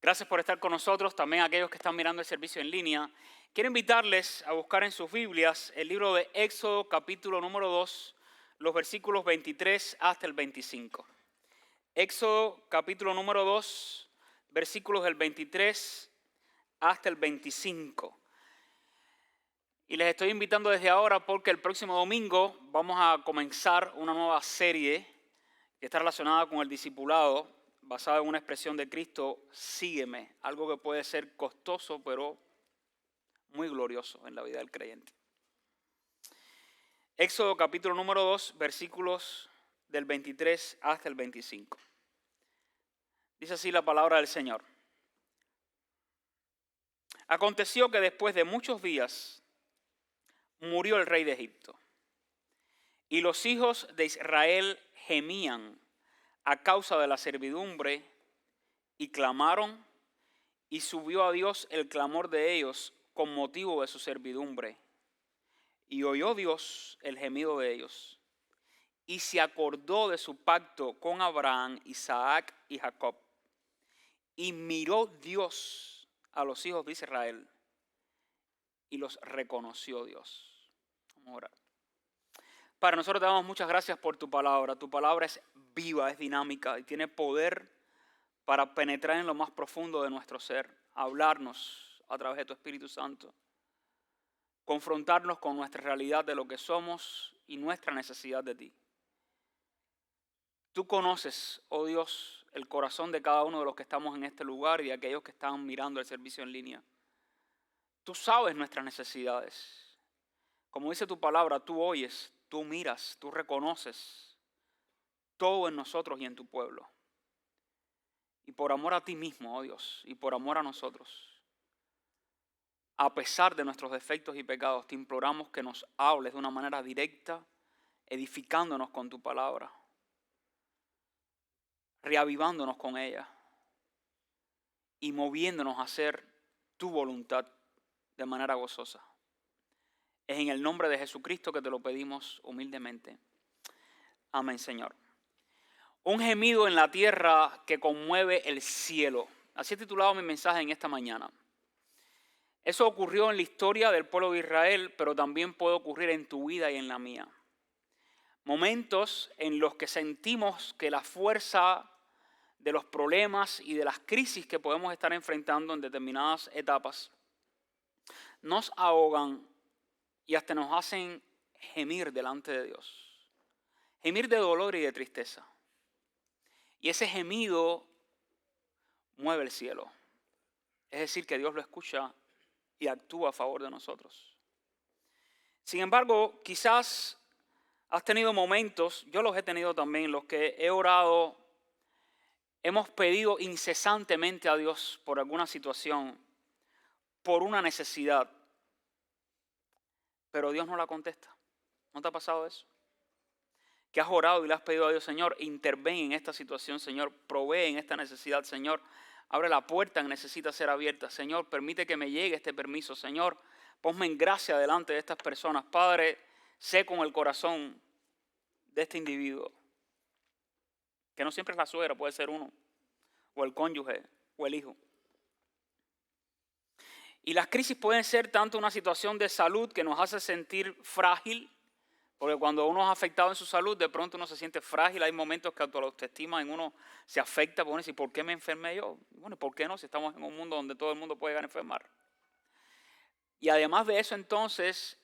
Gracias por estar con nosotros, también a aquellos que están mirando el servicio en línea. Quiero invitarles a buscar en sus Biblias el libro de Éxodo, capítulo número 2, los versículos 23 hasta el 25. Éxodo, capítulo número 2, versículos del 23 hasta el 25. Y les estoy invitando desde ahora porque el próximo domingo vamos a comenzar una nueva serie que está relacionada con el discipulado, basada en una expresión de Cristo: sígueme, algo que puede ser costoso, pero muy glorioso en la vida del creyente. Éxodo capítulo número 2, versículos del 23 hasta el 25. Dice así la palabra del Señor. Aconteció que después de muchos días murió el rey de Egipto, y los hijos de Israel gemían a causa de la servidumbre, y clamaron, y subió a Dios el clamor de ellos con motivo de su servidumbre. Y oyó Dios el gemido de ellos, y se acordó de su pacto con Abraham, Isaac y Jacob. Y miró Dios a los hijos de Israel, y los reconoció Dios. Vamos a orar. Padre, nosotros te damos muchas gracias por tu palabra. Tu palabra es viva, es dinámica y tiene poder para penetrar en lo más profundo de nuestro ser, hablarnos a través de tu Espíritu Santo, confrontarnos con nuestra realidad de lo que somos y nuestra necesidad de ti. Tú conoces, oh Dios, el corazón de cada uno de los que estamos en este lugar y de aquellos que están mirando el servicio en línea. Tú sabes nuestras necesidades. Como dice tu palabra, tú oyes, tú miras, tú reconoces todo en nosotros y en tu pueblo. Y por amor a ti mismo, oh Dios, y por amor a nosotros, a pesar de nuestros defectos y pecados, te imploramos que nos hables de una manera directa, edificándonos con tu palabra, reavivándonos con ella y moviéndonos a hacer tu voluntad de manera gozosa. Es en el nombre de Jesucristo que te lo pedimos humildemente. Amén, Señor. Un gemido en la tierra que conmueve el cielo. Así he titulado mi mensaje en esta mañana. Eso ocurrió en la historia del pueblo de Israel, pero también puede ocurrir en tu vida y en la mía. Momentos en los que sentimos que la fuerza de los problemas y de las crisis que podemos estar enfrentando en determinadas etapas nos ahogan y hasta nos hacen gemir delante de Dios. Gemir de dolor y de tristeza. Y ese gemido mueve el cielo. Es decir, que Dios lo escucha y actúa a favor de nosotros. Sin embargo, quizás has tenido momentos, yo los he tenido también, en los que he orado, hemos pedido incesantemente a Dios por alguna situación, por una necesidad, pero Dios no la contesta. ¿No te ha pasado eso? Que has orado y le has pedido a Dios: Señor, interven en esta situación, Señor, provee en esta necesidad, Señor, abre la puerta que necesita ser abierta, Señor, permite que me llegue este permiso, Señor, ponme en gracia delante de estas personas. Padre, sé con el corazón de este individuo, que no siempre es la suegra, puede ser uno, o el cónyuge, o el hijo. Y las crisis pueden ser tanto una situación de salud que nos hace sentir frágil, porque cuando uno es afectado en su salud, de pronto uno se siente frágil. Hay momentos que la autoestima en uno se afecta, porque uno dice: ¿por qué me enfermé yo? Bueno, ¿por qué no? Si estamos en un mundo donde todo el mundo puede llegar a enfermar. Y además de eso, entonces,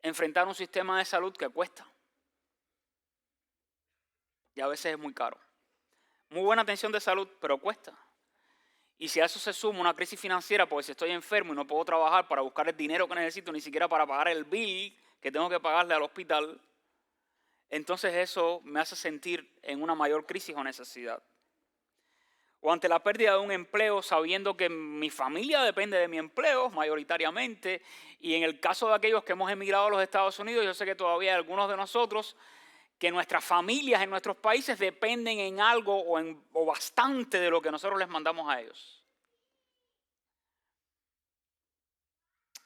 enfrentar un sistema de salud que cuesta. Y a veces es muy caro. Muy buena atención de salud, pero cuesta. Y si a eso se suma una crisis financiera, porque si estoy enfermo y no puedo trabajar para buscar el dinero que necesito, ni siquiera para pagar el bill que tengo que pagarle al hospital, entonces eso me hace sentir en una mayor crisis o necesidad. O ante la pérdida de un empleo, sabiendo que mi familia depende de mi empleo mayoritariamente, y en el caso de aquellos que hemos emigrado a los Estados Unidos, yo sé que todavía hay algunos de nosotros que nuestras familias en nuestros países dependen en algo o bastante de lo que nosotros les mandamos a ellos.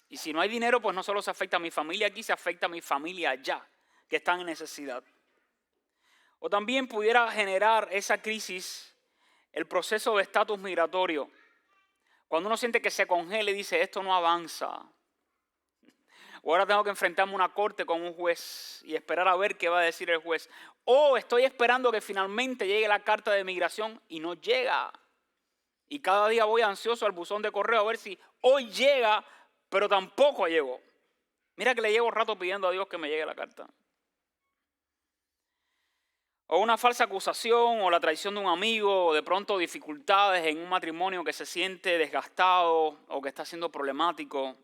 Y si no hay dinero, pues no solo se afecta a mi familia aquí, se afecta a mi familia allá, que están en necesidad. O también pudiera generar esa crisis el proceso de estatus migratorio. Cuando uno siente que se congela y dice, esto no avanza. O ahora tengo que enfrentarme a una corte con un juez y esperar a ver qué va a decir el juez. O estoy esperando que finalmente llegue la carta de migración y no llega. Y cada día voy ansioso al buzón de correo a ver si hoy llega, pero tampoco llegó. Mira que le llevo rato pidiendo a Dios que me llegue la carta. O una falsa acusación, o la traición de un amigo, o de pronto dificultades en un matrimonio que se siente desgastado o que está siendo problemático.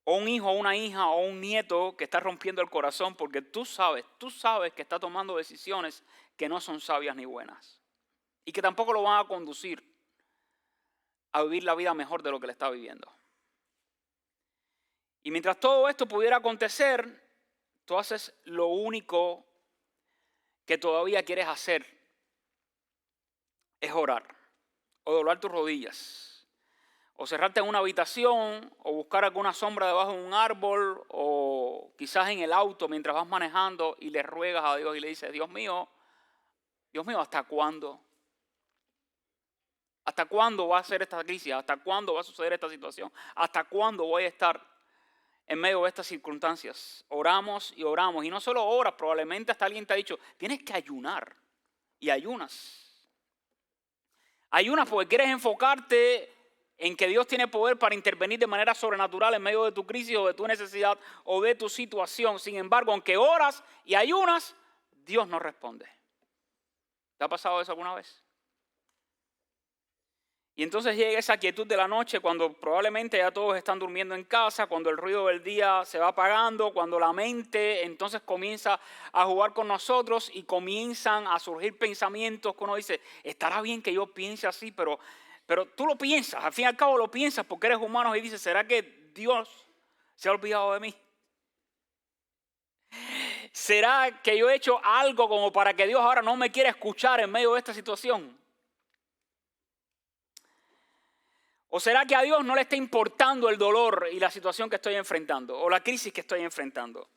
O un hijo, una hija, o un nieto que está rompiendo el corazón porque tú sabes que está tomando decisiones que no son sabias ni buenas. Y que tampoco lo van a conducir a vivir la vida mejor de lo que le está viviendo. Y mientras todo esto pudiera acontecer, tú haces lo único que todavía quieres hacer, es orar, o doblar tus rodillas, o cerrarte en una habitación, o buscar alguna sombra debajo de un árbol, o quizás en el auto mientras vas manejando y le ruegas a Dios y le dices, Dios mío, ¿hasta cuándo? ¿Hasta cuándo va a ser esta crisis? ¿Hasta cuándo va a suceder esta situación? ¿Hasta cuándo voy a estar en medio de estas circunstancias? Oramos y oramos. Y no solo oras, probablemente hasta alguien te ha dicho, tienes que ayunar. Y ayunas. Ayunas porque quieres enfocarte en que Dios tiene poder para intervenir de manera sobrenatural en medio de tu crisis o de tu necesidad o de tu situación. Sin embargo, aunque oras y ayunas, Dios no responde. ¿Te ha pasado eso alguna vez? Y entonces llega esa quietud de la noche cuando probablemente ya todos están durmiendo en casa, cuando el ruido del día se va apagando, cuando la mente entonces comienza a jugar con nosotros y comienzan a surgir pensamientos que uno dice, estará bien que yo piense así, pero tú lo piensas, al fin y al cabo lo piensas porque eres humano y dices, ¿será que Dios se ha olvidado de mí? ¿Será que yo he hecho algo como para que Dios ahora no me quiera escuchar en medio de esta situación? ¿O será que a Dios no le está importando el dolor y la situación que estoy enfrentando o la crisis que estoy enfrentando?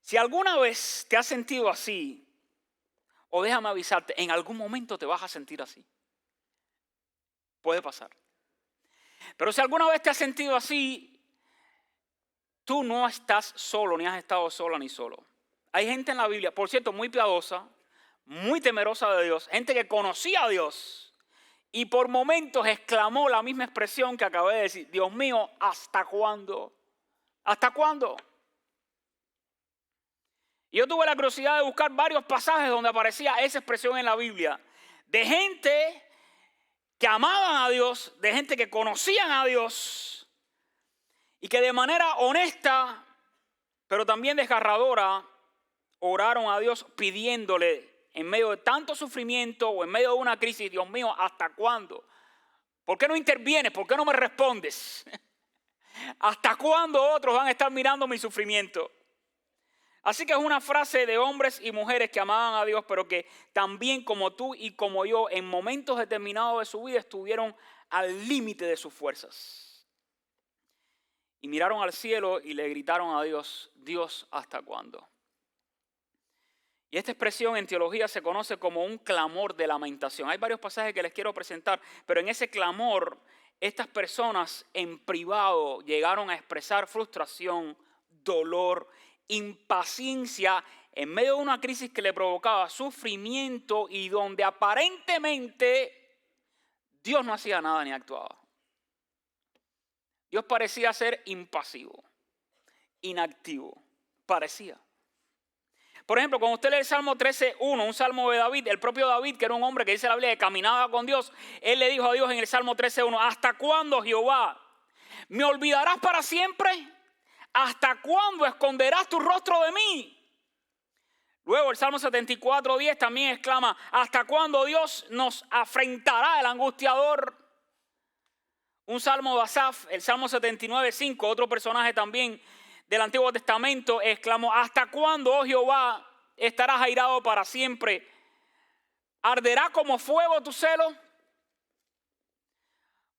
Si alguna vez te has sentido así, o déjame avisarte, en algún momento te vas a sentir así. Puede pasar. Pero si alguna vez te has sentido así, tú no estás solo, ni has estado sola ni solo. Hay gente en la Biblia, por cierto, muy piadosa, muy temerosa de Dios, gente que conocía a Dios. Y por momentos exclamó la misma expresión que acabé de decir. Dios mío, ¿hasta cuándo? ¿Hasta cuándo? Y yo tuve la curiosidad de buscar varios pasajes donde aparecía esa expresión en la Biblia. De gente que amaban a Dios, de gente que conocían a Dios. Y que de manera honesta, pero también desgarradora, oraron a Dios pidiéndole en medio de tanto sufrimiento o en medio de una crisis, Dios mío, ¿hasta cuándo? ¿Por qué no intervienes? ¿Por qué no me respondes? ¿Hasta cuándo otros van a estar mirando mi sufrimiento? Así que es una frase de hombres y mujeres que amaban a Dios, pero que también como tú y como yo, en momentos determinados de su vida estuvieron al límite de sus fuerzas. Y miraron al cielo y le gritaron a Dios, Dios, ¿hasta cuándo? Y esta expresión en teología se conoce como un clamor de lamentación. Hay varios pasajes que les quiero presentar, pero en ese clamor, estas personas en privado llegaron a expresar frustración, dolor, impaciencia en medio de una crisis que le provocaba sufrimiento y donde aparentemente Dios no hacía nada ni actuaba. Dios parecía ser impasivo, inactivo, parecía. Por ejemplo, cuando usted lee el Salmo 13:1, un salmo de David, el propio David, que era un hombre que dice la Biblia que caminaba con Dios, él le dijo a Dios en el Salmo 13:1, ¿hasta cuándo, Jehová? ¿Me olvidarás para siempre? ¿Hasta cuándo esconderás tu rostro de mí? Luego el Salmo 74:10 también exclama, ¿hasta cuándo Dios nos afrentará el angustiador? Un salmo de Asaf, el Salmo 79:5, otro personaje también del Antiguo Testamento, exclamó, ¿hasta cuándo, oh Jehová, estarás airado para siempre? ¿Arderá como fuego tu celo?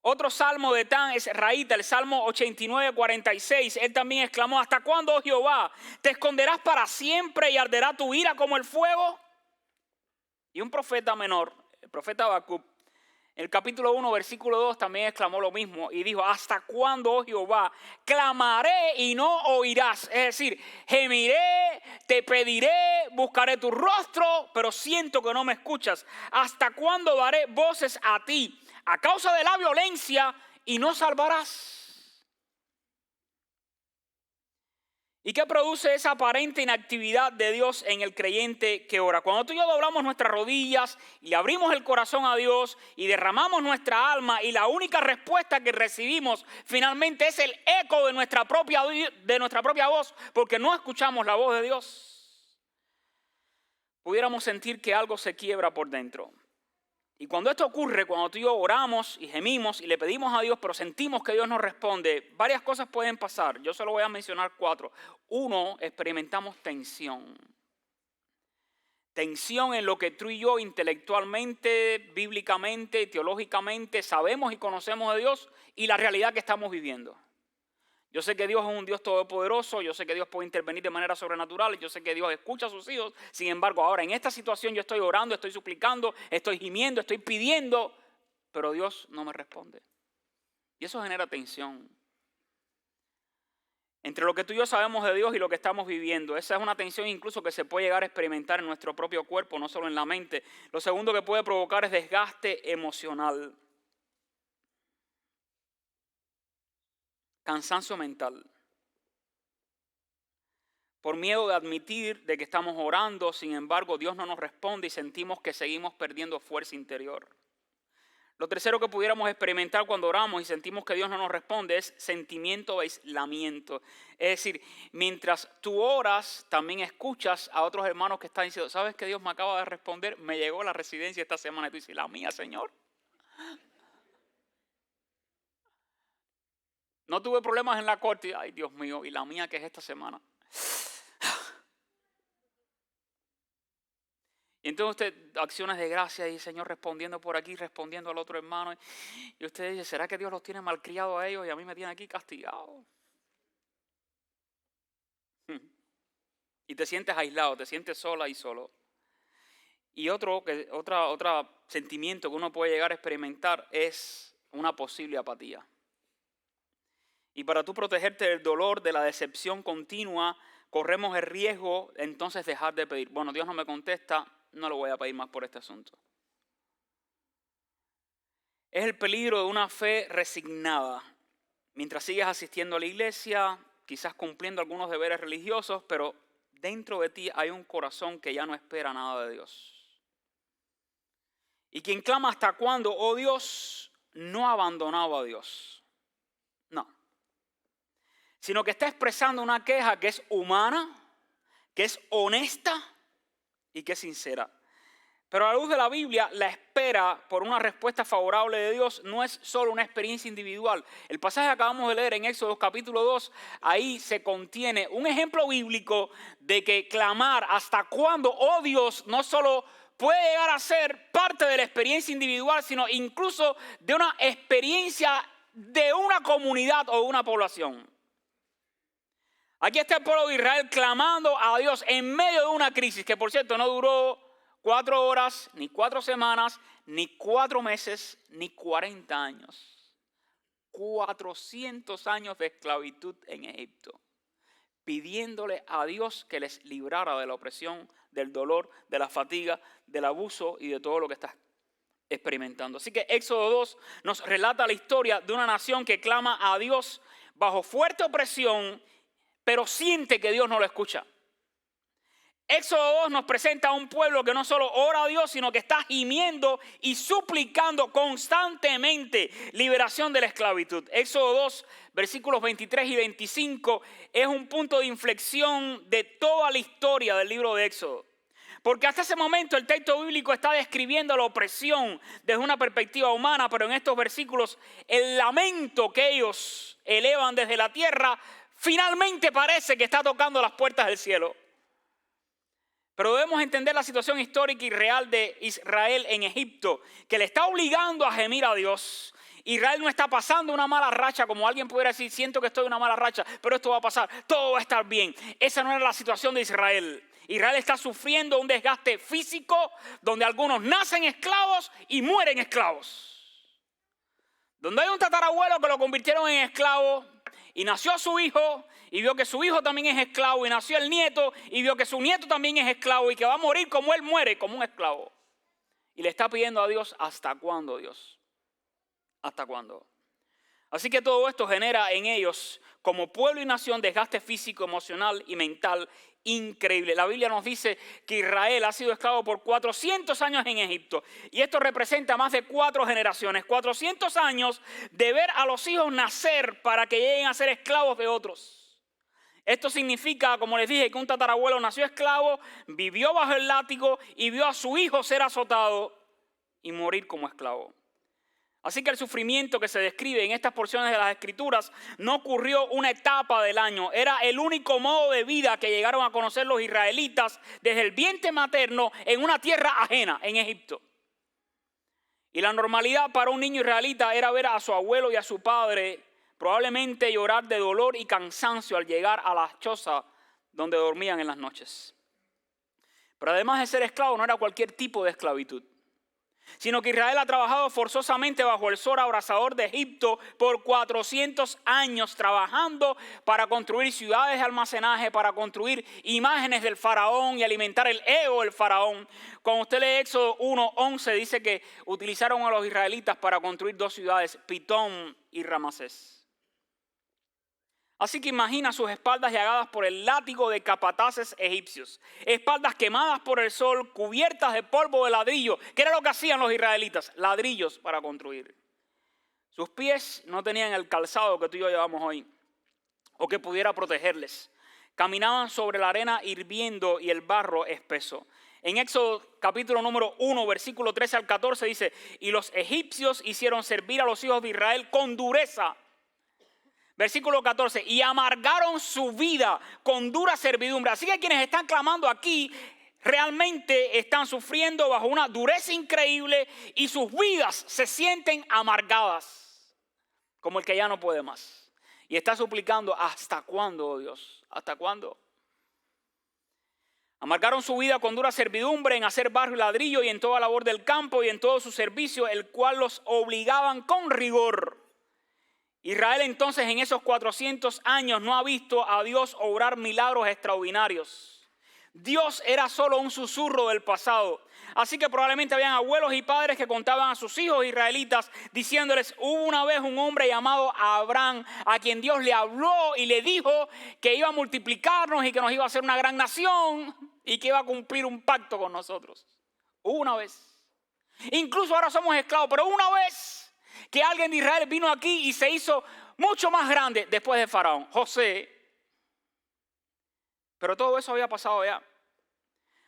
Otro salmo de Tan es Raíta, el Salmo 89:46, él también exclamó, ¿hasta cuándo, oh Jehová, te esconderás para siempre y arderá tu ira como el fuego? Y un profeta menor, el profeta Habacuc, En el capítulo 1, versículo 2 también exclamó lo mismo y dijo: ¿hasta cuándo, oh Jehová, clamaré y no oirás? Es decir, gemiré, te pediré, buscaré tu rostro, pero siento que no me escuchas. ¿Hasta cuándo daré voces a ti a causa de la violencia y no salvarás? ¿Y qué produce esa aparente inactividad de Dios en el creyente que ora? Cuando tú y yo doblamos nuestras rodillas y le abrimos el corazón a Dios y derramamos nuestra alma, y la única respuesta que recibimos finalmente es el eco de nuestra propia voz, porque no escuchamos la voz de Dios, pudiéramos sentir que algo se quiebra por dentro. Y cuando esto ocurre, cuando tú y yo oramos y gemimos y le pedimos a Dios, pero sentimos que Dios nos responde, varias cosas pueden pasar. Yo solo voy a mencionar 4. 1, experimentamos tensión. Tensión en lo que tú y yo intelectualmente, bíblicamente, teológicamente sabemos y conocemos de Dios y la realidad que estamos viviendo. Yo sé que Dios es un Dios todopoderoso, yo sé que Dios puede intervenir de manera sobrenatural, yo sé que Dios escucha a sus hijos. Sin embargo, ahora en esta situación yo estoy orando, estoy suplicando, estoy gimiendo, estoy pidiendo, pero Dios no me responde. Y eso genera tensión entre lo que tú y yo sabemos de Dios y lo que estamos viviendo. Esa es una tensión incluso que se puede llegar a experimentar en nuestro propio cuerpo, no solo en la mente. Lo segundo que puede provocar es desgaste emocional. Cansancio mental. Por miedo de admitir de que estamos orando, sin embargo, Dios no nos responde y sentimos que seguimos perdiendo fuerza interior. Lo tercero que pudiéramos experimentar cuando oramos y sentimos que Dios no nos responde es sentimiento de aislamiento. Es decir, mientras tú oras, también escuchas a otros hermanos que están diciendo: ¿sabes que Dios me acaba de responder? Me llegó la residencia esta semana. Y tú dices: ¿la mía, Señor? No tuve problemas en la corte. Ay, Dios mío, ¿y la mía qué es esta semana? Y entonces usted, acciones de gracia y Señor respondiendo por aquí, respondiendo al otro hermano. Y usted dice: ¿será que Dios los tiene malcriados a ellos y a mí me tiene aquí castigado? Y te sientes aislado, te sientes sola y solo. Y otro sentimiento que uno puede llegar a experimentar es una posible apatía. Y para tú protegerte del dolor, de la decepción continua, corremos el riesgo entonces dejar de pedir. Bueno, Dios no me contesta, no lo voy a pedir más por este asunto. Es el peligro de una fe resignada. Mientras sigues asistiendo a la iglesia, quizás cumpliendo algunos deberes religiosos, pero dentro de ti hay un corazón que ya no espera nada de Dios. Y quien clama: ¿hasta cuándo, oh Dios?, no ha abandonado a Dios. No. Sino que está expresando una queja que es humana, que es honesta y que es sincera. Pero a la luz de la Biblia, la espera por una respuesta favorable de Dios no es solo una experiencia individual. El pasaje que acabamos de leer en Éxodo capítulo 2, ahí se contiene un ejemplo bíblico de que clamar hasta cuándo, oh Dios, no solo puede llegar a ser parte de la experiencia individual, sino incluso de una experiencia de una comunidad o de una población. Aquí está el pueblo de Israel clamando a Dios en medio de una crisis que, por cierto, no duró 4 horas, ni 4 semanas, ni 4 meses, ni 40 años. 400 años de esclavitud en Egipto, pidiéndole a Dios que les librara de la opresión, del dolor, de la fatiga, del abuso y de todo lo que está experimentando. Así que Éxodo 2 nos relata la historia de una nación que clama a Dios bajo fuerte opresión, pero siente que Dios no lo escucha. Éxodo 2 nos presenta a un pueblo que no solo ora a Dios, sino que está gimiendo y suplicando constantemente liberación de la esclavitud. Éxodo 2, versículos 23 y 25 es un punto de inflexión de toda la historia del libro de Éxodo. Porque hasta ese momento el texto bíblico está describiendo la opresión desde una perspectiva humana, pero en estos versículos el lamento que ellos elevan desde la tierra finalmente parece que está tocando las puertas del cielo. Pero debemos entender la situación histórica y real de Israel en Egipto, que le está obligando a gemir a Dios. Israel no está pasando una mala racha, como alguien pudiera decir: siento que estoy en una mala racha, pero esto va a pasar, todo va a estar bien. Esa no era la situación de Israel. Israel está sufriendo un desgaste físico donde algunos nacen esclavos y mueren esclavos. donde hay un tatarabuelo que lo convirtieron en esclavo y nació su hijo y vio que su hijo también es esclavo y nació el nieto y vio que su nieto también es esclavo y que va a morir como él muere, como un esclavo. Y le está pidiendo a Dios, ¿hasta cuándo, Dios? ¿Hasta cuándo? Así que todo esto genera en ellos, como pueblo y nación, desgaste físico, emocional y mental increíble. La Biblia nos dice que Israel ha sido esclavo por 400 años en Egipto. Y esto representa más de 4 generaciones. 400 años de ver a los hijos nacer para que lleguen a ser esclavos de otros. Esto significa, como les dije, que un tatarabuelo nació esclavo, vivió bajo el látigo y vio a su hijo ser azotado y morir como esclavo. Así que el sufrimiento que se describe en estas porciones de las Escrituras no ocurrió una etapa del año. Era el único modo de vida que llegaron a conocer los israelitas desde el vientre materno en una tierra ajena, en Egipto. Y la normalidad para un niño israelita era ver a su abuelo y a su padre probablemente llorar de dolor y cansancio al llegar a la choza donde dormían en las noches. Pero además de ser esclavo, no era cualquier tipo de esclavitud, sino que Israel ha trabajado forzosamente bajo el sol abrasador de Egipto por 400 años, trabajando para construir ciudades de almacenaje, para construir imágenes del faraón y alimentar el ego del faraón. Cuando usted lee Éxodo 1:11, dice que utilizaron a los israelitas para construir 2 ciudades, Pitón y Ramasés. Así que imagina sus espaldas llagadas por el látigo de capataces egipcios, espaldas quemadas por el sol, cubiertas de polvo de ladrillo, que era lo que hacían los israelitas, ladrillos para construir. Sus pies no tenían el calzado que tú y yo llevamos hoy, o que pudiera protegerles. Caminaban sobre la arena hirviendo y el barro espeso. En Éxodo capítulo número 1, versículo 13 al 14 dice, y los egipcios hicieron servir a los hijos de Israel con dureza. Versículo 14, y amargaron su vida con dura servidumbre. Así que quienes están clamando aquí realmente están sufriendo bajo una dureza increíble y sus vidas se sienten amargadas, como el que ya no puede más. Y está suplicando, ¿hasta cuándo, oh Dios? ¿Hasta cuándo? Amargaron su vida con dura servidumbre en hacer barro y ladrillo y en toda labor del campo y en todo su servicio, el cual los obligaban con rigor. Israel entonces en esos 400 años no ha visto a Dios obrar milagros extraordinarios. Dios era solo un susurro del pasado. Así que probablemente habían abuelos y padres que contaban a sus hijos israelitas diciéndoles, hubo una vez un hombre llamado Abraham a quien Dios le habló y le dijo que iba a multiplicarnos y que nos iba a hacer una gran nación y que iba a cumplir un pacto con nosotros. Hubo una vez. Incluso ahora somos esclavos, pero una vez que alguien de Israel vino aquí y se hizo mucho más grande después de Faraón, José. Pero todo eso había pasado ya.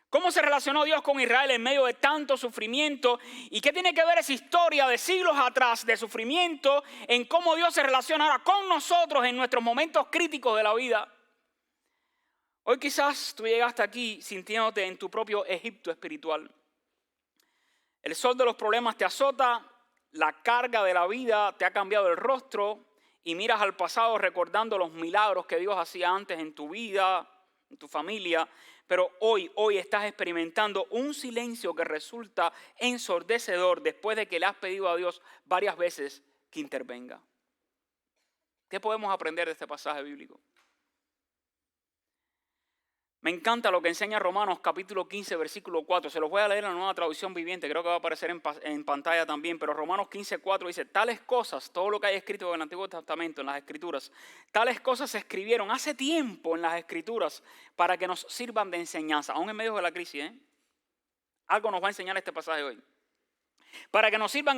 ¿Cómo se relacionó Dios con Israel en medio de tanto sufrimiento? ¿Y qué tiene que ver esa historia de siglos atrás de sufrimiento en cómo Dios se relaciona ahora con nosotros en nuestros momentos críticos de la vida? Hoy quizás tú llegaste aquí sintiéndote en tu propio Egipto espiritual. El sol de los problemas te azota. La carga de la vida te ha cambiado el rostro y miras al pasado recordando los milagros que Dios hacía antes en tu vida, en tu familia. Pero hoy estás experimentando un silencio que resulta ensordecedor después de que le has pedido a Dios varias veces que intervenga. ¿Qué podemos aprender de este pasaje bíblico? Me encanta lo que enseña Romanos capítulo 15, versículo 4. Se los voy a leer en la Nueva Traducción Viviente, creo que va a aparecer en pantalla también. Pero Romanos 15, 4 dice, tales cosas, todo lo que hay escrito en el Antiguo Testamento, en las Escrituras, tales cosas se escribieron hace tiempo en las Escrituras para que nos sirvan de enseñanza, aún en medio de la crisis. Algo nos va a enseñar este pasaje hoy. Para que nos sirvan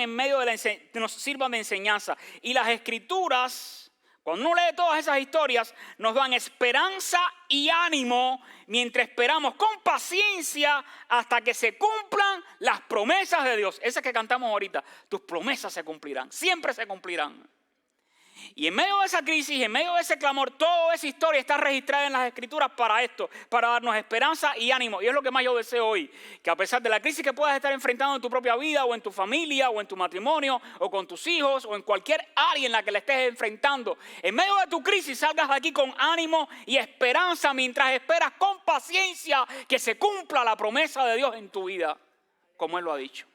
nos sirvan de enseñanza. Y las Escrituras, cuando uno lee todas esas historias, nos dan esperanza y ánimo mientras esperamos con paciencia hasta que se cumplan las promesas de Dios. Esas que cantamos ahorita, tus promesas se cumplirán, siempre se cumplirán. Y en medio de esa crisis, en medio de ese clamor, toda esa historia está registrada en las Escrituras para esto, para darnos esperanza y ánimo. Y es lo que más yo deseo hoy, que a pesar de la crisis que puedas estar enfrentando en tu propia vida, o en tu familia, o en tu matrimonio, o con tus hijos, o en cualquier área en la que le estés enfrentando, en medio de tu crisis salgas de aquí con ánimo y esperanza mientras esperas con paciencia que se cumpla la promesa de Dios en tu vida, como Él lo ha dicho.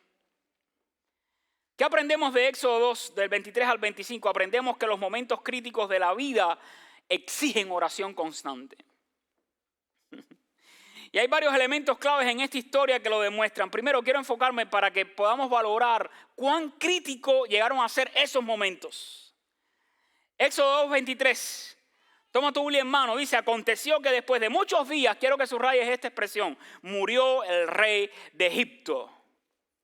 ¿Qué aprendemos de Éxodo 2, del 23 al 25? Aprendemos que los momentos críticos de la vida exigen oración constante. Y hay varios elementos claves en esta historia que lo demuestran. Primero, quiero enfocarme para que podamos valorar cuán crítico llegaron a ser esos momentos. Éxodo 2, 23. Toma tu Biblia en mano. Dice, aconteció que después de muchos días, quiero que subrayes esta expresión, murió el rey de Egipto.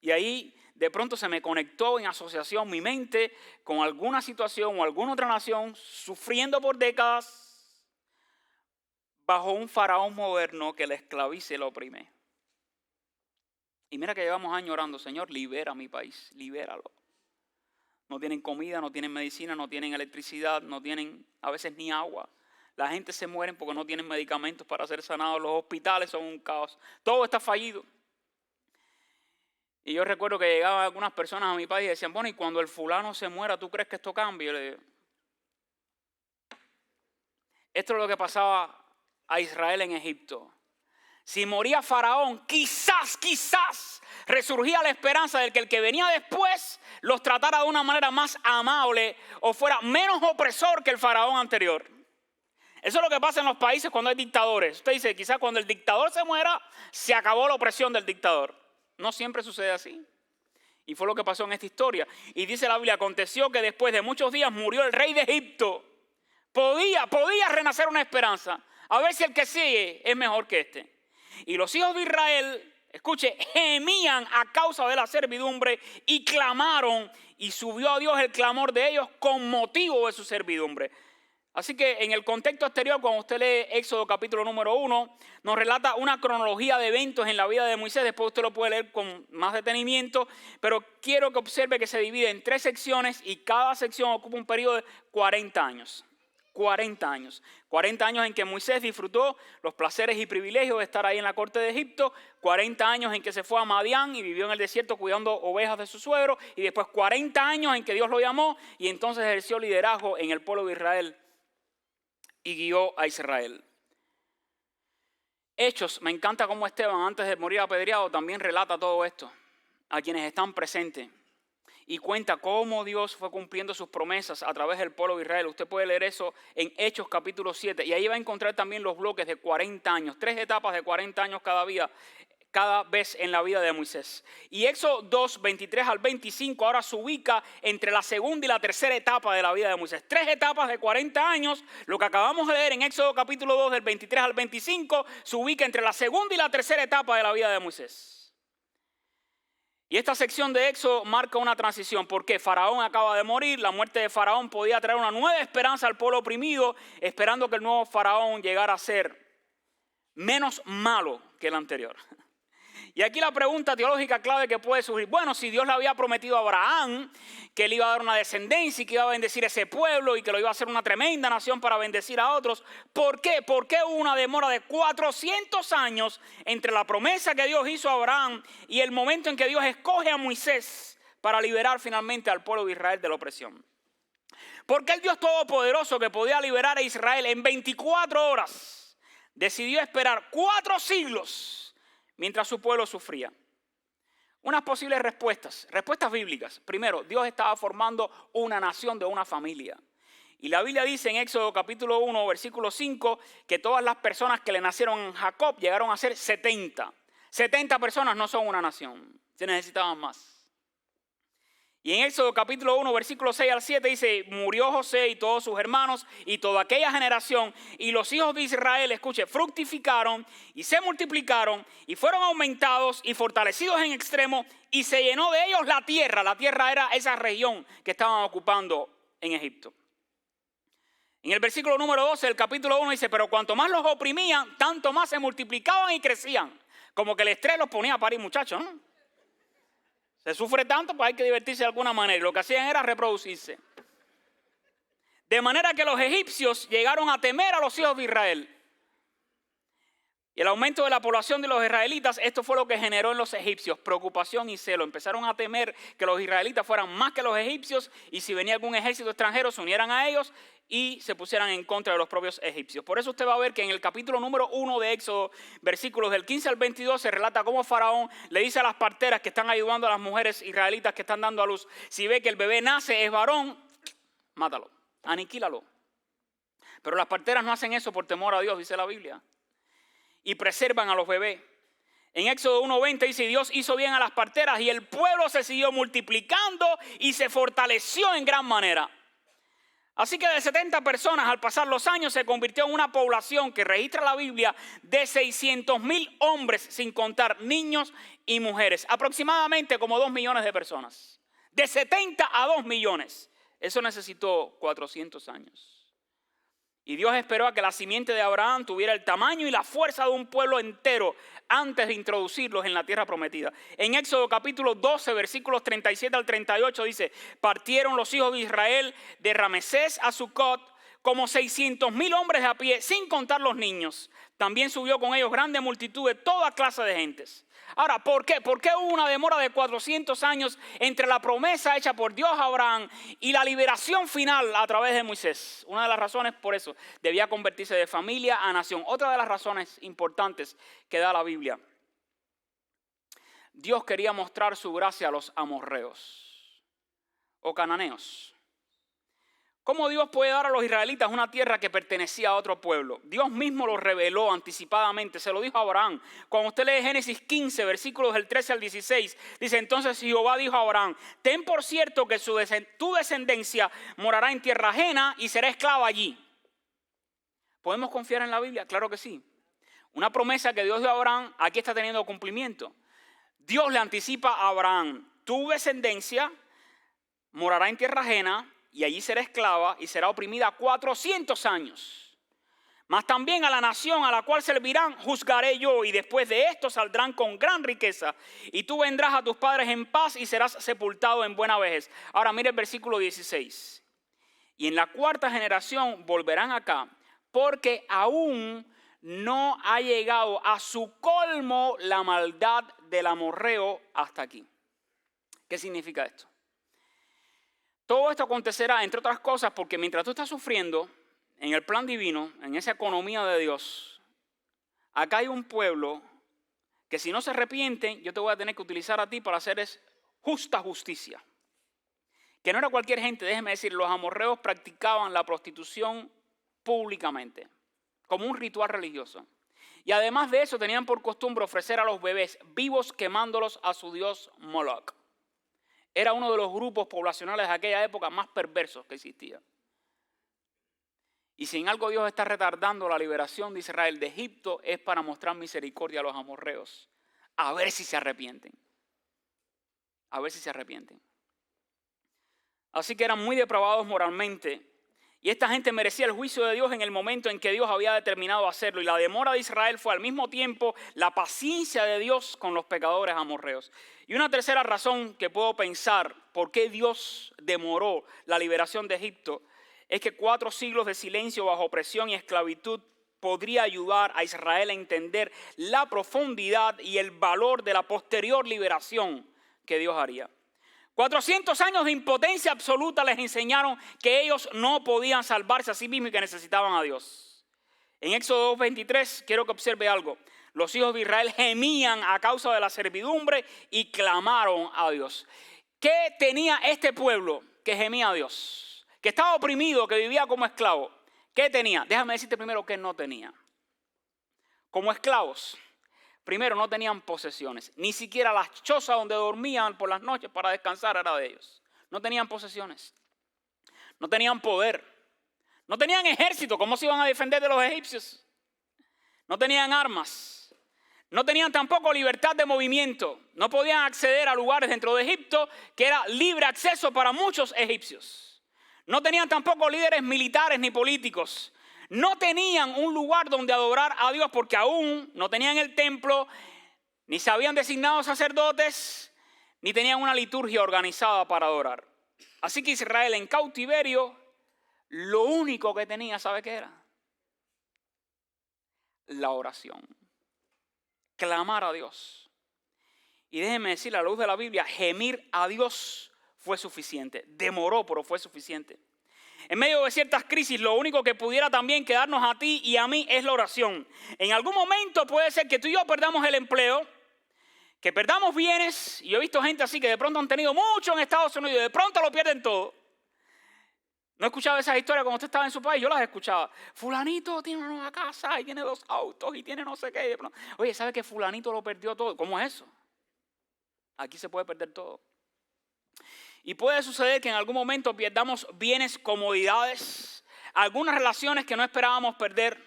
Y ahí de pronto se me conectó en asociación mi mente con alguna situación o alguna otra nación sufriendo por décadas bajo un faraón moderno que la esclaviza y la oprime. Y mira que llevamos años orando, Señor, libera mi país, libéralo. No tienen comida, no tienen medicina, no tienen electricidad, no tienen a veces ni agua. La gente se muere porque no tienen medicamentos para ser sanados. Los hospitales son un caos. Todo está fallido. Y yo recuerdo que llegaban algunas personas a mi país y decían, bueno, y cuando el fulano se muera, ¿tú crees que esto cambie? Yo le digo, esto es lo que pasaba a Israel en Egipto. Si moría Faraón, quizás resurgía la esperanza de que el que venía después los tratara de una manera más amable o fuera menos opresor que el Faraón anterior. Eso es lo que pasa en los países cuando hay dictadores. Usted dice, quizás cuando el dictador se muera, se acabó la opresión del dictador. No siempre sucede así. Y fue lo que pasó en esta historia. Y dice la Biblia, aconteció que después de muchos días murió el rey de Egipto. Podía renacer una esperanza. A ver si el que sigue es mejor que este. Y los hijos de Israel, escuche, gemían a causa de la servidumbre y clamaron. Y subió a Dios el clamor de ellos con motivo de su servidumbre. Así que en el contexto exterior, cuando usted lee Éxodo capítulo número 1, nos relata una cronología de eventos en la vida de Moisés. Después usted lo puede leer con más detenimiento, pero quiero que observe que se divide en 3 secciones y cada sección ocupa un periodo de 40 años. 40 años. 40 años en que Moisés disfrutó los placeres y privilegios de estar ahí en la corte de Egipto. 40 años en que se fue a Madián y vivió en el desierto cuidando ovejas de su suegro. Y después 40 años en que Dios lo llamó y entonces ejerció liderazgo en el pueblo de Israel y guió a Israel. Hechos, me encanta cómo Esteban, antes de morir apedreado, también relata todo esto a quienes están presentes. Y cuenta cómo Dios fue cumpliendo sus promesas a través del pueblo de Israel. Usted puede leer eso en Hechos capítulo 7. Y ahí va a encontrar también los bloques de 40 años. 3 etapas de 40 años cada vez en la vida de Moisés. Y Éxodo 2, 23 al 25 ahora se ubica entre la segunda y la tercera etapa de la vida de Moisés. 3 etapas de 40 años. Lo que acabamos de leer en Éxodo capítulo 2 del 23 al 25 se ubica entre la segunda y la tercera etapa de la vida de Moisés. Y esta sección de Éxodo marca una transición porque Faraón acaba de morir. La muerte de Faraón podía traer una nueva esperanza al pueblo oprimido, esperando que el nuevo Faraón llegara a ser menos malo que el anterior. Y aquí la pregunta teológica clave que puede surgir. Bueno, si Dios le había prometido a Abraham que le iba a dar una descendencia y que iba a bendecir ese pueblo y que lo iba a hacer una tremenda nación para bendecir a otros, ¿por qué? ¿Por qué hubo una demora de 400 años entre la promesa que Dios hizo a Abraham y el momento en que Dios escoge a Moisés para liberar finalmente al pueblo de Israel de la opresión? ¿Por qué el Dios Todopoderoso que podía liberar a Israel en 24 horas decidió esperar 4 siglos mientras su pueblo sufría? Unas posibles respuestas bíblicas. Primero, Dios estaba formando una nación de una familia. Y la Biblia dice en Éxodo capítulo 1, versículo 5, que todas las personas que le nacieron en Jacob llegaron a ser 70. 70 personas no son una nación, se necesitaban más. Y en Éxodo capítulo 1, versículo 6 al 7 dice, murió José y todos sus hermanos y toda aquella generación. Y los hijos de Israel, escuche, fructificaron y se multiplicaron y fueron aumentados y fortalecidos en extremo y se llenó de ellos la tierra. La tierra era esa región que estaban ocupando en Egipto. En el versículo número 12 del capítulo 1 dice, pero cuanto más los oprimían, tanto más se multiplicaban y crecían. Como que el estrés los ponía a parir, muchachos, ¿no? Se sufre tanto, pues hay que divertirse de alguna manera. Y lo que hacían era reproducirse. De manera que los egipcios llegaron a temer a los hijos de Israel. Y el aumento de la población de los israelitas, esto fue lo que generó en los egipcios preocupación y celo. Empezaron a temer que los israelitas fueran más que los egipcios y si venía algún ejército extranjero se unieran a ellos y se pusieran en contra de los propios egipcios. Por eso usted va a ver que en el capítulo número 1 de Éxodo, versículos del 15 al 22, se relata cómo Faraón le dice a las parteras que están ayudando a las mujeres israelitas que están dando a luz, si ve que el bebé nace, es varón, mátalo, aniquílalo. Pero las parteras no hacen eso por temor a Dios, dice la Biblia. Y preservan a los bebés. En Éxodo 1:20 dice, Dios hizo bien a las parteras y el pueblo se siguió multiplicando y se fortaleció en gran manera. Así que de 70 personas al pasar los años se convirtió en una población que registra la Biblia de 600,000 hombres sin contar niños y mujeres. Aproximadamente como 2 millones de personas. De 70 a 2 millones. Eso necesitó 400 años. Y Dios esperó a que la simiente de Abraham tuviera el tamaño y la fuerza de un pueblo entero antes de introducirlos en la tierra prometida. En Éxodo capítulo 12, versículos 37 al 38 dice, partieron los hijos de Israel de Ramesés a Sucot como 600,000 hombres a pie, sin contar los niños. También subió con ellos grande multitud de toda clase de gentes. Ahora, ¿por qué? ¿Por qué hubo una demora de 400 años entre la promesa hecha por Dios a Abraham y la liberación final a través de Moisés? Una de las razones por eso, debía convertirse de familia a nación. Otra de las razones importantes que da la Biblia. Dios quería mostrar su gracia a los amorreos o cananeos. ¿Cómo Dios puede dar a los israelitas una tierra que pertenecía a otro pueblo? Dios mismo lo reveló anticipadamente, se lo dijo a Abraham. Cuando usted lee Génesis 15, versículos del 13 al 16, dice, entonces Jehová dijo a Abraham, ten por cierto que tu descendencia morará en tierra ajena y será esclava allí. ¿Podemos confiar en la Biblia? Claro que sí. Una promesa que Dios dio a Abraham, aquí está teniendo cumplimiento. Dios le anticipa a Abraham, tu descendencia morará en tierra ajena, y allí será esclava y será oprimida 400 años. Mas también a la nación a la cual servirán juzgaré yo, y después de esto saldrán con gran riqueza. Y tú vendrás a tus padres en paz y serás sepultado en buena vejez. Ahora mire el versículo 16. Y en la cuarta generación volverán acá, porque aún no ha llegado a su colmo la maldad del amorreo hasta aquí. ¿Qué significa esto? Todo esto acontecerá, entre otras cosas, porque mientras tú estás sufriendo en el plan divino, en esa economía de Dios, acá hay un pueblo que si no se arrepienten, yo te voy a tener que utilizar a ti para hacer justa justicia. Que no era cualquier gente, déjeme decir, los amorreos practicaban la prostitución públicamente, como un ritual religioso. Y además de eso tenían por costumbre ofrecer a los bebés vivos quemándolos a su dios Moloch. Era uno de los grupos poblacionales de aquella época más perversos que existía. Y si en algo Dios está retardando la liberación de Israel de Egipto, es para mostrar misericordia a los amorreos. A ver si se arrepienten. A ver si se arrepienten. Así que eran muy depravados moralmente. Y esta gente merecía el juicio de Dios en el momento en que Dios había determinado hacerlo. Y la demora de Israel fue al mismo tiempo la paciencia de Dios con los pecadores amorreos. Y una tercera razón que puedo pensar por qué Dios demoró la liberación de Egipto es que 4 siglos de silencio bajo opresión y esclavitud podría ayudar a Israel a entender la profundidad y el valor de la posterior liberación que Dios haría. 400 años de impotencia absoluta les enseñaron que ellos no podían salvarse a sí mismos y que necesitaban a Dios. En Éxodo 2:23 quiero que observe algo. Los hijos de Israel gemían a causa de la servidumbre y clamaron a Dios. ¿Qué tenía este pueblo que gemía a Dios? Que estaba oprimido, que vivía como esclavo. ¿Qué tenía? Déjame decirte primero qué no tenía. Como esclavos. Primero, no tenían posesiones. Ni siquiera las chozas donde dormían por las noches para descansar era de ellos. No tenían posesiones. No tenían poder. No tenían ejército. ¿Cómo se iban a defender de los egipcios? No tenían armas. No tenían tampoco libertad de movimiento. No podían acceder a lugares dentro de Egipto que era libre acceso para muchos egipcios. No tenían tampoco líderes militares ni políticos. No tenían un lugar donde adorar a Dios porque aún no tenían el templo, ni se habían designado sacerdotes, ni tenían una liturgia organizada para adorar. Así que Israel en cautiverio, lo único que tenía, ¿sabe qué era? La oración. clamar a Dios. Y déjenme decir, a la luz de la Biblia, gemir a Dios fue suficiente. Demoró, pero fue suficiente. En medio de ciertas crisis, lo único que pudiera también quedarnos a ti y a mí es la oración. En algún momento puede ser que tú y yo perdamos el empleo, que perdamos bienes. Y yo he visto gente así que de pronto han tenido mucho en Estados Unidos y de pronto lo pierden todo. No he escuchado esas historias cuando usted estaba en su país, yo las escuchaba. Fulanito tiene una nueva casa y tiene 2 autos y tiene no sé qué. Oye, ¿sabe que fulanito lo perdió todo? ¿Cómo es eso? Aquí se puede perder todo. Y puede suceder que en algún momento perdamos bienes, comodidades, algunas relaciones que no esperábamos perder.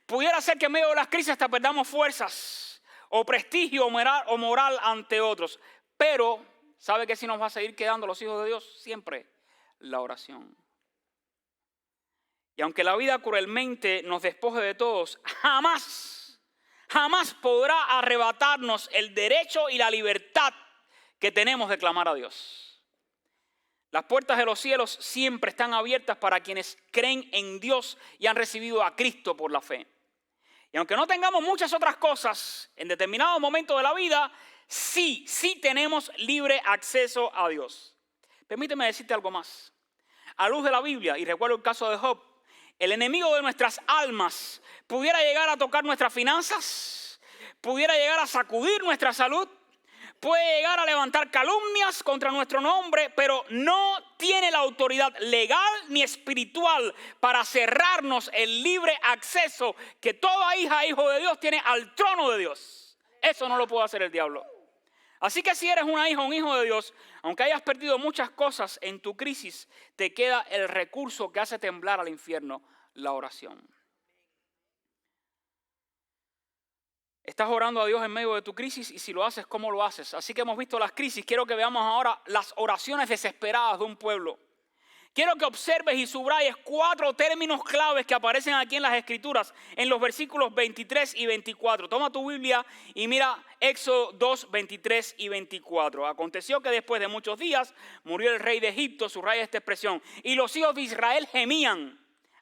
Pudiera ser que en medio de las crisis hasta perdamos fuerzas o prestigio o moral ante otros. Pero, ¿sabe qué sí nos va a seguir quedando los hijos de Dios? Siempre la oración. Y aunque la vida cruelmente nos despoje de todos, jamás podrá arrebatarnos el derecho y la libertad que tenemos de clamar a Dios. Las puertas de los cielos siempre están abiertas para quienes creen en Dios y han recibido a Cristo por la fe. Y aunque no tengamos muchas otras cosas, en determinados momentos de la vida, sí tenemos libre acceso a Dios. Permíteme decirte algo más. A luz de la Biblia, y recuerdo el caso de Job, el enemigo de nuestras almas pudiera llegar a tocar nuestras finanzas, pudiera llegar a sacudir nuestra salud, puede llegar a levantar calumnias contra nuestro nombre, pero no tiene la autoridad legal ni espiritual para cerrarnos el libre acceso que toda hija, hijo de Dios tiene al trono de Dios. Eso no lo puede hacer el diablo. Así que si eres una hija o un hijo de Dios, aunque hayas perdido muchas cosas en tu crisis, te queda el recurso que hace temblar al infierno, la oración. Estás orando a Dios en medio de tu crisis y si lo haces, ¿cómo lo haces? Así que hemos visto las crisis. Quiero que veamos ahora las oraciones desesperadas de un pueblo. Quiero que observes y subrayes 4 términos claves que aparecen aquí en las Escrituras, en los versículos 23 y 24. Toma tu Biblia y mira Éxodo 2, 23 y 24. Aconteció que después de muchos días murió el rey de Egipto, subraya esta expresión, y los hijos de Israel gemían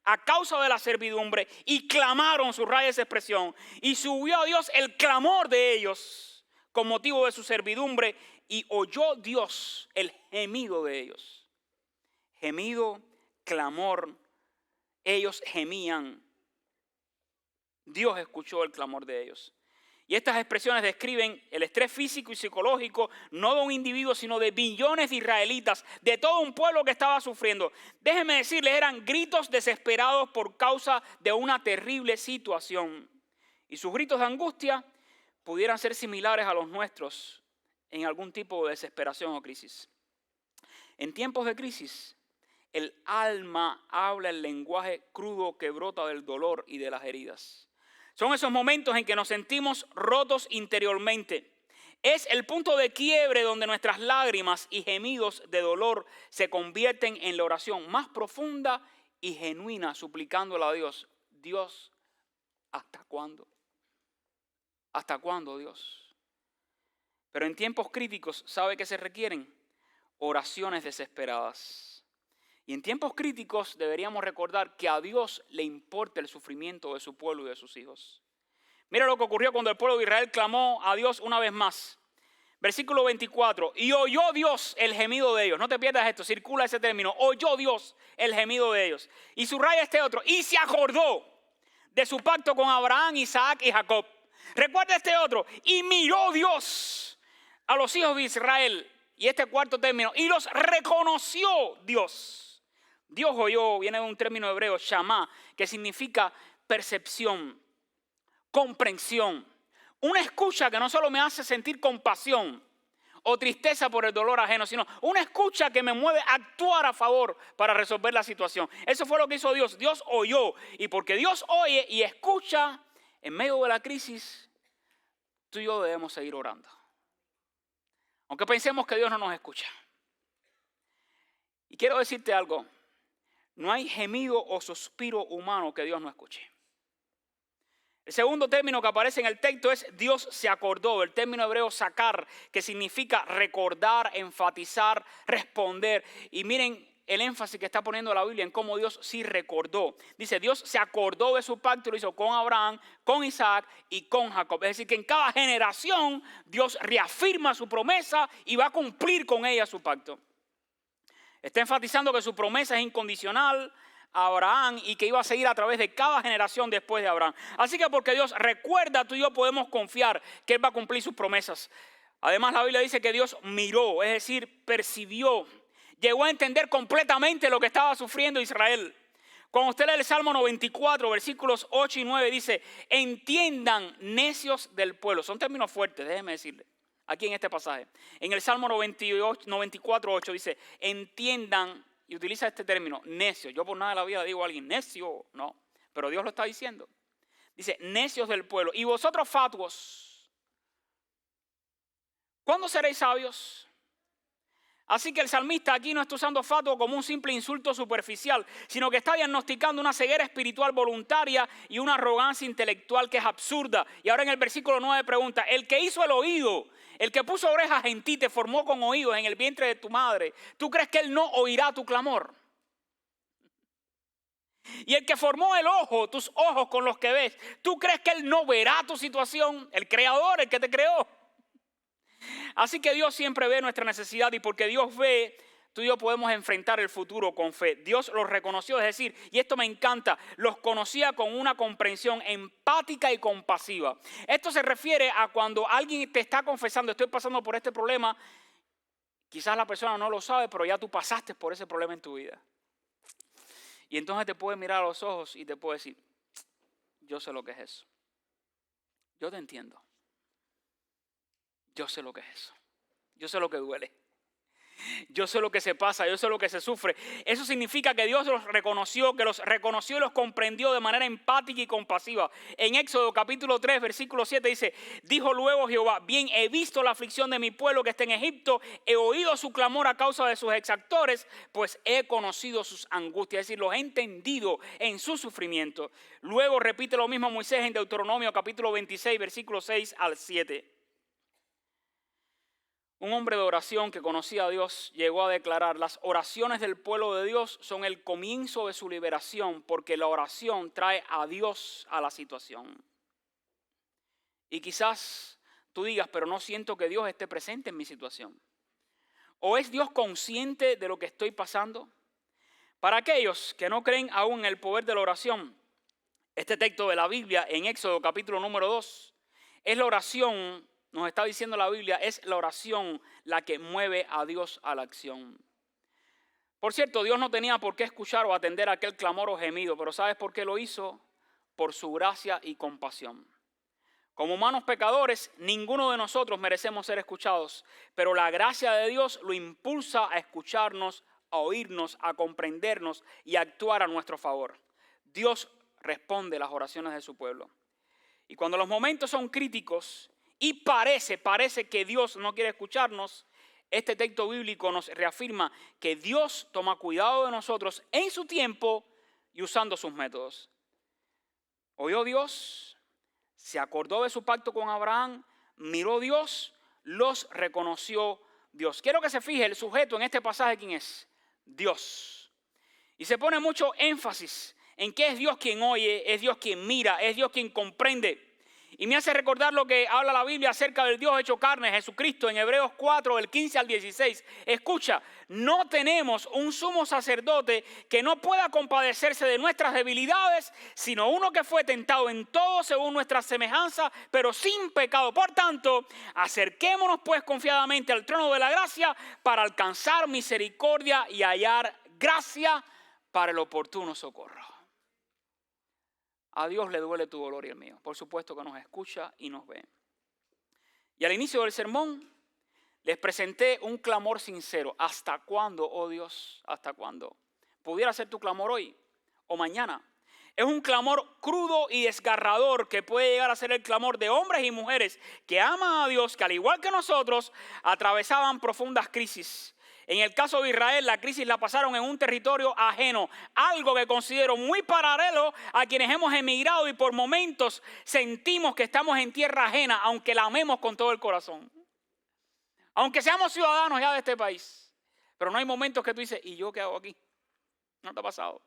a causa de la servidumbre y clamaron, subraya esa expresión, y subió a Dios el clamor de ellos con motivo de su servidumbre y oyó Dios el gemido de ellos. Gemido, clamor, ellos gemían. Dios escuchó el clamor de ellos. Y estas expresiones describen el estrés físico y psicológico, no de un individuo, sino de billones de israelitas, de todo un pueblo que estaba sufriendo. Déjenme decirles, eran gritos desesperados por causa de una terrible situación. Y sus gritos de angustia pudieran ser similares a los nuestros en algún tipo de desesperación o crisis. En tiempos de crisis, el alma habla el lenguaje crudo que brota del dolor y de las heridas. Son esos momentos en que nos sentimos rotos interiormente. Es el punto de quiebre donde nuestras lágrimas y gemidos de dolor se convierten en la oración más profunda y genuina, suplicándole a Dios. Dios, ¿hasta cuándo? ¿Hasta cuándo, Dios? Pero en tiempos críticos, ¿sabe qué se requieren? Oraciones desesperadas. Y en tiempos críticos deberíamos recordar que a Dios le importa el sufrimiento de su pueblo y de sus hijos. Mira lo que ocurrió cuando el pueblo de Israel clamó a Dios una vez más. Versículo 24. Y oyó Dios el gemido de ellos. No te pierdas esto, circula ese término. Oyó Dios el gemido de ellos. Y subraya este otro. Y se acordó de su pacto con Abraham, Isaac y Jacob. Recuerda este otro. Y miró Dios a los hijos de Israel. Y este cuarto término. Y los reconoció Dios. Dios oyó, viene de un término hebreo, shamá, que significa percepción, comprensión. Una escucha que no solo me hace sentir compasión o tristeza por el dolor ajeno, sino una escucha que me mueve a actuar a favor para resolver la situación. Eso fue lo que hizo Dios. Dios oyó. Y porque Dios oye y escucha en medio de la crisis, tú y yo debemos seguir orando. Aunque pensemos que Dios no nos escucha. Y quiero decirte algo. No hay gemido o suspiro humano que Dios no escuche. El segundo término que aparece en el texto es Dios se acordó. El término hebreo sakar, que significa recordar, enfatizar, responder. Y miren, el énfasis que está poniendo la Biblia en cómo Dios sí recordó. Dice, Dios se acordó de su pacto y lo hizo con Abraham, con Isaac y con Jacob. Es decir, que en cada generación Dios reafirma su promesa y va a cumplir con ella su pacto. Está enfatizando que su promesa es incondicional a Abraham y que iba a seguir a través de cada generación después de Abraham. Así que porque Dios recuerda, tú y yo podemos confiar que Él va a cumplir sus promesas. Además, la Biblia dice que Dios miró, es decir, percibió, llegó a entender completamente lo que estaba sufriendo Israel. Cuando usted lee el Salmo 94, versículos 8 y 9, dice, entiendan necios del pueblo. Son términos fuertes, déjeme decirle, aquí en este pasaje. En el Salmo 94, 8 dice, entiendan, y utiliza este término, necios. Yo por nada de la vida digo a alguien necio, no, pero Dios lo está diciendo. Dice, necios del pueblo, y vosotros fatuos, ¿cuándo seréis sabios? Así que el salmista aquí no está usando fatuo como un simple insulto superficial, sino que está diagnosticando una ceguera espiritual voluntaria y una arrogancia intelectual que es absurda. Y ahora en el versículo 9 pregunta, el que hizo el oído, el que puso orejas en ti, te formó con oídos en el vientre de tu madre, ¿tú crees que Él no oirá tu clamor? Y el que formó el ojo, tus ojos con los que ves, ¿tú crees que Él no verá tu situación? El creador, el que te creó. Así que Dios siempre ve nuestra necesidad y porque Dios ve, tú y yo podemos enfrentar el futuro con fe. Dios los reconoció, es decir, y esto me encanta, los conocía con una comprensión empática y compasiva. Esto se refiere a cuando alguien te está confesando, estoy pasando por este problema, quizás la persona no lo sabe, pero ya tú pasaste por ese problema en tu vida. Y entonces te puede mirar a los ojos y te puede decir, yo sé lo que es eso. Yo te entiendo. Yo sé lo que es eso. Yo sé lo que duele. Yo sé lo que se pasa, yo sé lo que se sufre. Eso significa que Dios los reconoció, que los reconoció y los comprendió de manera empática y compasiva. En Éxodo capítulo 3, versículo 7 dice, dijo luego Jehová, bien he visto la aflicción de mi pueblo que está en Egipto, he oído su clamor a causa de sus exactores, pues he conocido sus angustias, es decir, los he entendido en su sufrimiento. Luego repite lo mismo Moisés en Deuteronomio capítulo 26, versículo 6 al 7. Un hombre de oración que conocía a Dios llegó a declarar, las oraciones del pueblo de Dios son el comienzo de su liberación porque la oración trae a Dios a la situación. Y quizás tú digas, pero no siento que Dios esté presente en mi situación. ¿O es Dios consciente de lo que estoy pasando? Para aquellos que no creen aún en el poder de la oración, este texto de la Biblia en Éxodo capítulo número 2 es la oración. Nos está diciendo la Biblia, es la oración la que mueve a Dios a la acción. Por cierto, Dios no tenía por qué escuchar o atender aquel clamor o gemido, pero ¿sabes por qué lo hizo? Por su gracia y compasión. Como humanos pecadores, ninguno de nosotros merecemos ser escuchados, pero la gracia de Dios lo impulsa a escucharnos, a oírnos, a comprendernos y a actuar a nuestro favor. Dios responde las oraciones de su pueblo. Y cuando los momentos son críticos, y parece que Dios no quiere escucharnos, este texto bíblico nos reafirma que Dios toma cuidado de nosotros en su tiempo y usando sus métodos. Oyó Dios, se acordó de su pacto con Abraham, miró Dios, los reconoció Dios. Quiero que se fije el sujeto en este pasaje, ¿quién es? Dios. Y se pone mucho énfasis en que es Dios quien oye, es Dios quien mira, es Dios quien comprende. Y me hace recordar lo que habla la Biblia acerca del Dios hecho carne, Jesucristo, en Hebreos 4, del 15 al 16. Escucha, no tenemos un sumo sacerdote que no pueda compadecerse de nuestras debilidades, sino uno que fue tentado en todo según nuestra semejanza, pero sin pecado. Por tanto, acerquémonos pues confiadamente al trono de la gracia para alcanzar misericordia y hallar gracia para el oportuno socorro. A Dios le duele tu dolor y el mío. Por supuesto que nos escucha y nos ve. Y al inicio del sermón les presenté un clamor sincero. ¿Hasta cuándo, oh Dios? ¿Hasta cuándo? Pudiera ser tu clamor hoy o mañana. Es un clamor crudo y desgarrador que puede llegar a ser el clamor de hombres y mujeres que aman a Dios, que al igual que nosotros atravesaban profundas crisis. En el caso de Israel, la crisis la pasaron en un territorio ajeno, algo que considero muy paralelo a quienes hemos emigrado y por momentos sentimos que estamos en tierra ajena, aunque la amemos con todo el corazón. Aunque seamos ciudadanos ya de este país. Pero no hay momentos que tú dices, ¿y yo qué hago aquí? ¿No te ha pasado?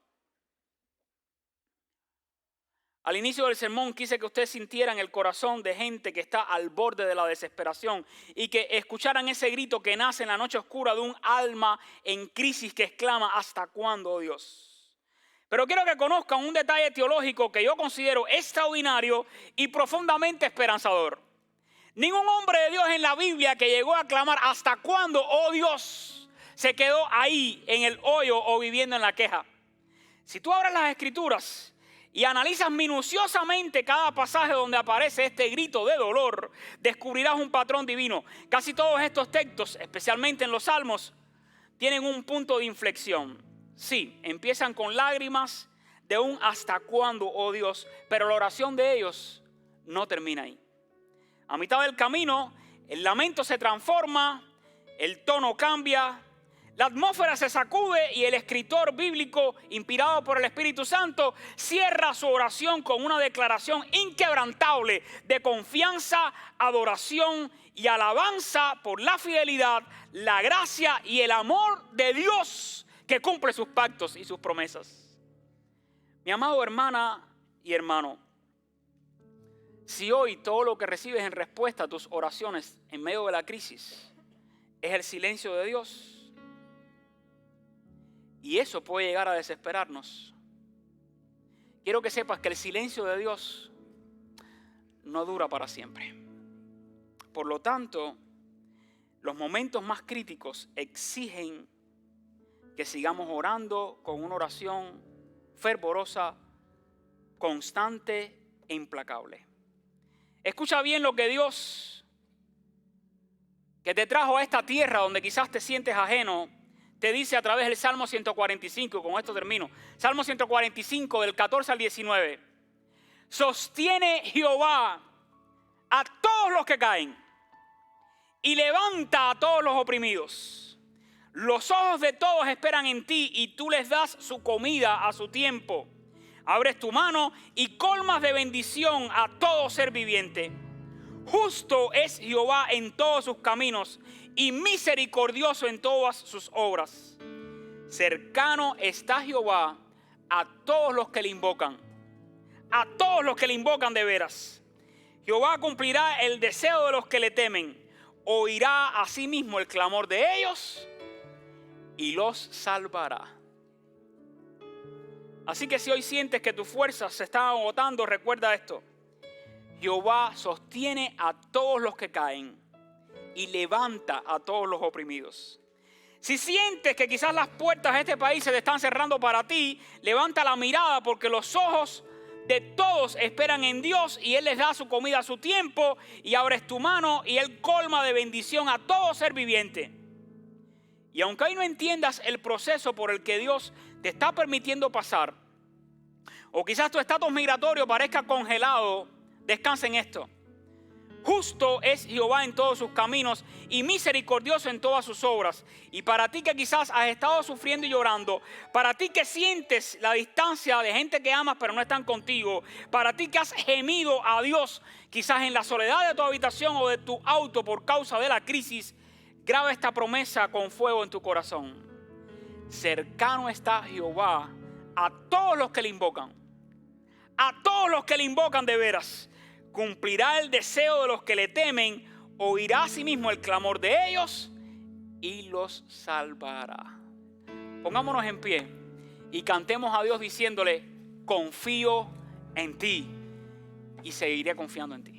Al inicio del sermón quise que ustedes sintieran el corazón de gente que está al borde de la desesperación y que escucharan ese grito que nace en la noche oscura de un alma en crisis que exclama, ¿hasta cuándo, oh Dios? Pero quiero que conozcan un detalle teológico que yo considero extraordinario y profundamente esperanzador. Ningún hombre de Dios en la Biblia que llegó a clamar ¿hasta cuándo, oh Dios?, se quedó ahí en el hoyo o viviendo en la queja. Si tú abres las Escrituras y analizas minuciosamente cada pasaje donde aparece este grito de dolor, descubrirás un patrón divino. Casi todos estos textos, especialmente en los Salmos, tienen un punto de inflexión. Sí, empiezan con lágrimas de un hasta cuándo, oh Dios, pero la oración de ellos no termina ahí. A mitad del camino, el lamento se transforma, el tono cambia, la atmósfera se sacude y el escritor bíblico, inspirado por el Espíritu Santo, cierra su oración con una declaración inquebrantable de confianza, adoración y alabanza por la fidelidad, la gracia y el amor de Dios que cumple sus pactos y sus promesas. Mi amado hermana y hermano, si hoy todo lo que recibes en respuesta a tus oraciones en medio de la crisis es el silencio de Dios, y eso puede llegar a desesperarnos, quiero que sepas que el silencio de Dios no dura para siempre. Por lo tanto, los momentos más críticos exigen que sigamos orando con una oración fervorosa, constante e implacable. Escucha bien lo que Dios, que te trajo a esta tierra donde quizás te sientes ajeno, te dice a través del Salmo 145, con esto termino. Salmo 145 del 14 al 19. Sostiene Jehová a todos los que caen y levanta a todos los oprimidos. Los ojos de todos esperan en ti y tú les das su comida a su tiempo. Abres tu mano y colmas de bendición a todo ser viviente. Justo es Jehová en todos sus caminos y misericordioso en todas sus obras. Cercano está Jehová a todos los que le invocan, a todos los que le invocan de veras. Jehová cumplirá el deseo de los que le temen, oirá a sí mismo el clamor de ellos y los salvará. Así que si hoy sientes que tus fuerzas se están agotando, recuerda esto: Jehová sostiene a todos los que caen y levanta a todos los oprimidos. Si sientes que quizás las puertas de este país se te están cerrando para ti, levanta la mirada porque los ojos de todos esperan en Dios y Él les da su comida a su tiempo, y abres tu mano y Él colma de bendición a todo ser viviente. Y aunque hoy no entiendas el proceso por el que Dios te está permitiendo pasar, o quizás tu estatus migratorio parezca congelado, descansa en esto: justo es Jehová en todos sus caminos y misericordioso en todas sus obras. Y para ti que quizás has estado sufriendo y llorando, para ti que sientes la distancia de gente que amas pero no están contigo, para ti que has gemido a Dios quizás en la soledad de tu habitación o de tu auto por causa de la crisis, graba esta promesa con fuego en tu corazón: cercano está Jehová a todos los que le invocan, a todos los que le invocan de veras. Cumplirá el deseo de los que le temen, oirá a sí mismo el clamor de ellos y los salvará. Pongámonos en pie y cantemos a Dios diciéndole: confío en ti y seguiré confiando en ti.